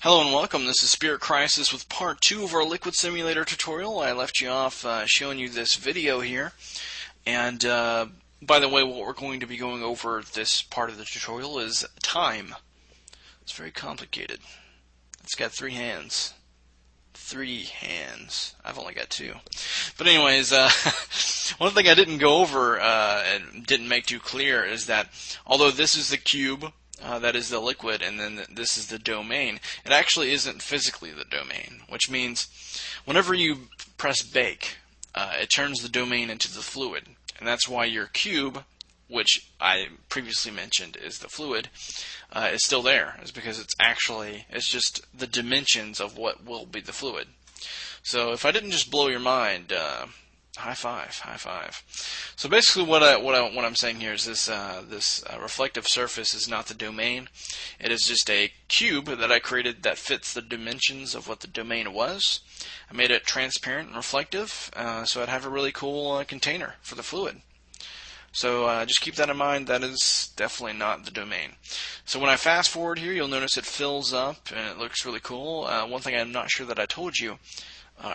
Hello and welcome. This is Spirit Crisis with part 2 of our Liquid Simulator tutorial. I left you off showing you this video here. And by the way, what we're going to be going over this part of the tutorial is time. It's very complicated. It's got 3 hands. 3 hands. I've only got 2. But anyways, one thing I didn't go over and didn't make too clear is that although this is the cube, that is the liquid, and then this is the domain, it actually isn't physically the domain, which means whenever you press bake, it turns the domain into the fluid. And that's why your cube, which I previously mentioned is the fluid, is still there. It's because it's just the dimensions of what will be the fluid. So if I didn't just blow your mind, high five, high five. So basically, what I'm saying here is this reflective surface is not the domain. It is just a cube that I created that fits the dimensions of what the domain was. I made it transparent and reflective, so I'd have a really cool container for the fluid. So just keep that in mind. That is definitely not the domain. So when I fast forward here, you'll notice it fills up and it looks really cool. One thing I'm not sure that I told you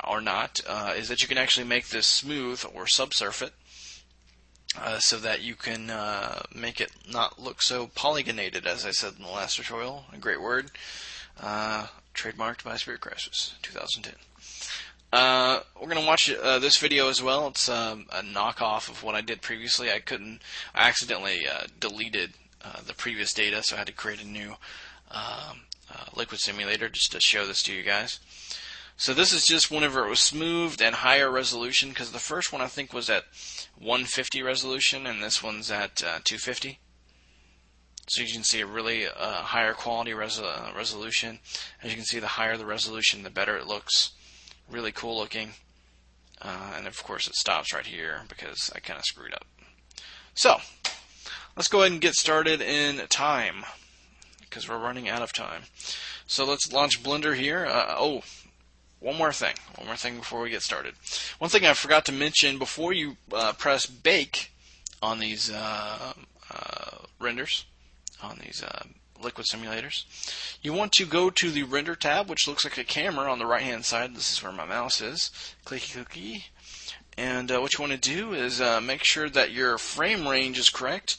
or not is that you can actually make this smooth or subsurface so that you can make it not look so polygonated, as I said in the last tutorial. A great word. Trademarked by Spirit Crisis 2010. We're going to watch this video as well. It's a knockoff of what I did previously. I accidentally deleted the previous data, so I had to create a new Liquid Simulator just to show this to you guys. So this is just whenever it was smoothed and higher resolution, because the first one I think was at 150 resolution, and this one's at 250. So you can see a really higher quality resolution. As you can see, the higher the resolution, the better it looks. Really cool looking. And of course it stops right here because I kind of screwed up. So, let's go ahead and get started in time, because we're running out of time. So let's launch Blender here. One more thing before we get started. One thing I forgot to mention before you press bake on these renders, on these liquid simulators, you want to go to the render tab, which looks like a camera on the right hand side. This is where my mouse is. Clicky clicky. And what you want to do is make sure that your frame range is correct.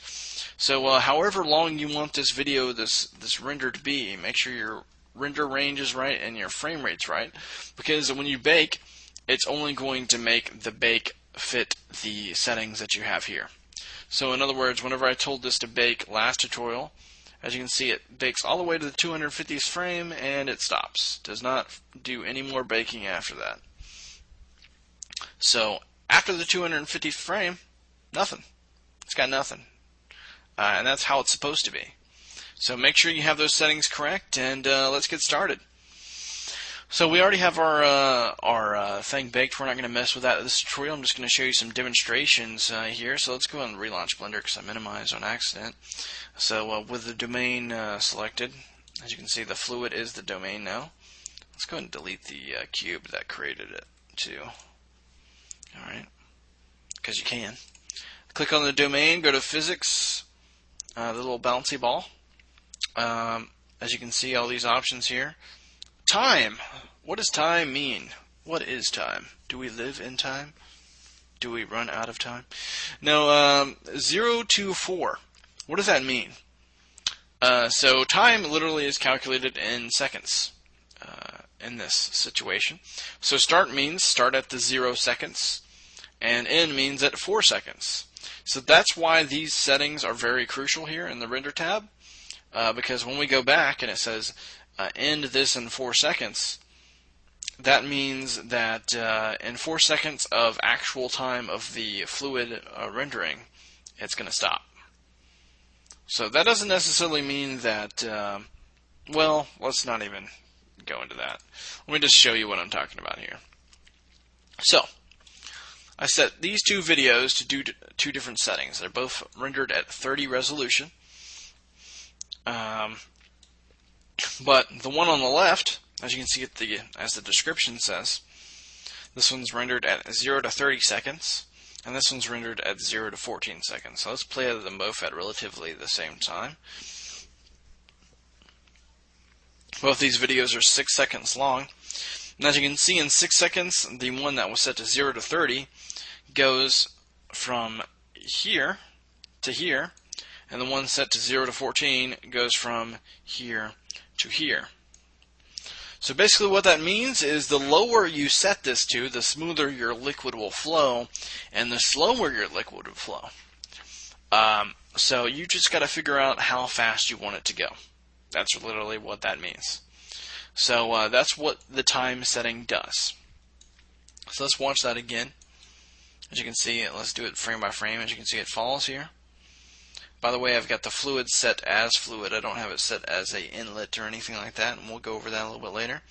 So however long you want this video, this render to be, make sure your render range is right and your frame rate's right, because when you bake, it's only going to make the bake fit the settings that you have here. So in other words, whenever I told this to bake last tutorial, as you can see, it bakes all the way to the 250th frame and it stops. Does not do any more baking after that. So after the 250th frame, nothing. It's got nothing. And that's how it's supposed to be. So make sure you have those settings correct, and let's get started. So we already have our thing baked. We're not going to mess with that in this tutorial. I'm just going to show you some demonstrations here. So let's go ahead and relaunch Blender because I minimized on accident. So with the domain selected, as you can see, the fluid is the domain now. Let's go ahead and delete the cube that created it too. All right, because you can. Click on the domain, go to physics, the little bouncy ball. As you can see, all these options here. Time. What does time mean? What is time? Do we live in time? Do we run out of time? No, 0 to 4. What does that mean? So time literally is calculated in seconds in this situation. So start means start at the 0 seconds, and end means at 4 seconds. So that's why these settings are very crucial here in the render tab. Because when we go back and it says end this in 4 seconds, that means that in 4 seconds of actual time of the fluid rendering, it's going to stop. So that doesn't necessarily mean that, well, let's not even go into that. Let me just show you what I'm talking about here. So, I set these two videos to do 2 different settings. They're both rendered at 30 resolution. But the one on the left, as you can see as the description says, this one's rendered at 0 to 30 seconds, and this one's rendered at 0 to 14 seconds. So let's play them both at relatively the same time. Both these videos are 6 seconds long. And as you can see, in 6 seconds, the one that was set to 0 to 30 goes from here to here, and the one set to 0 to 14 goes from here to here. So basically what that means is the lower you set this to, the smoother your liquid will flow, and the slower your liquid will flow. So you just got to figure out how fast you want it to go. That's literally what that means. So that's what the time setting does. So let's watch that again. As you can see, let's do it frame by frame. As you can see, it falls here. By the way, I've got the fluid set as fluid. I don't have it set as a inlet or anything like that, and we'll go over that a little bit later.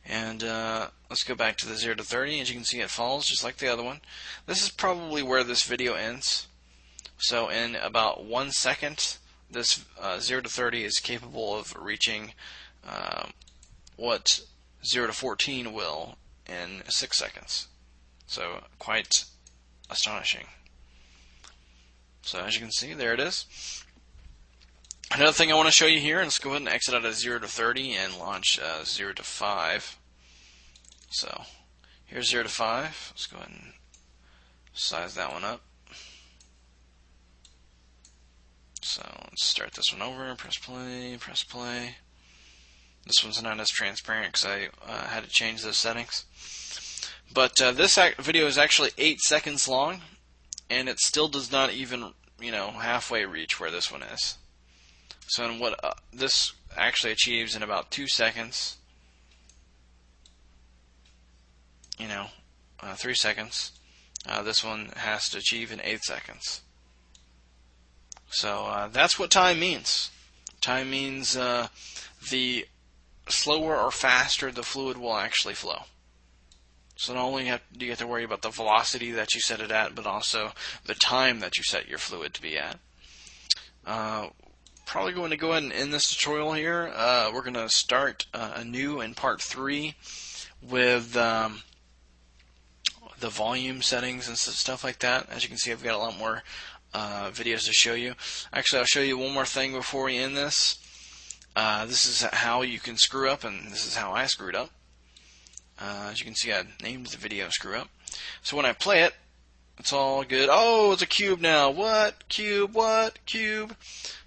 And let's go back to the 0 to 30. As you can see, it falls just like the other one. This is probably where this video ends. So in about 1 second, this 0 to 30 is capable of reaching what 0 to 14 will in 6 seconds. So quite astonishing. So as you can see, there it is. Another thing I want to show you here, and let's go ahead and exit out of 0 to 30 and launch 0 to 5. So here's 0 to 5. Let's go ahead and size that one up. So let's start this one over, press play, press play. This one's not as transparent because I had to change those settings. But this video is actually 8 seconds long, and it still does not even, halfway reach where this one is. So in what this actually achieves in about 2 seconds, 3 seconds, this one has to achieve in 8 seconds. So that's what time means. Time means the slower or faster the fluid will actually flow. So not only do you have to worry about the velocity that you set it at, but also the time that you set your fluid to be at. Probably going to go ahead and end this tutorial here. We're going to start anew in part 3 with the volume settings and stuff like that. As you can see, I've got a lot more videos to show you. Actually, I'll show you one more thing before we end this. This is how you can screw up, and this is how I screwed up. As you can see, I named the video Screw Up. So when I play it, it's all good. Oh, it's a cube now. What? Cube? What? Cube?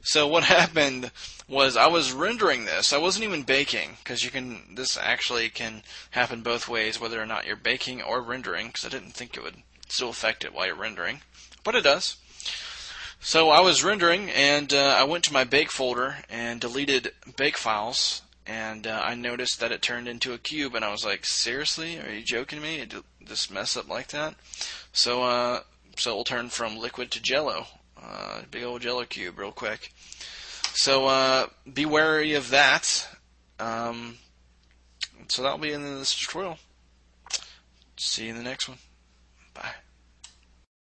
So what happened was I was rendering this. I wasn't even baking, because this actually can happen both ways, whether or not you're baking or rendering, because I didn't think it would still affect it while you're rendering. But it does. So I was rendering, and I went to my bake folder and deleted bake files, and I noticed that it turned into a cube, and I was like, seriously? Are you joking me? Did this mess up like that? So it'll turn from liquid to jello. Big old jello cube real quick. So be wary of that. So that'll be in this tutorial. See you in the next one.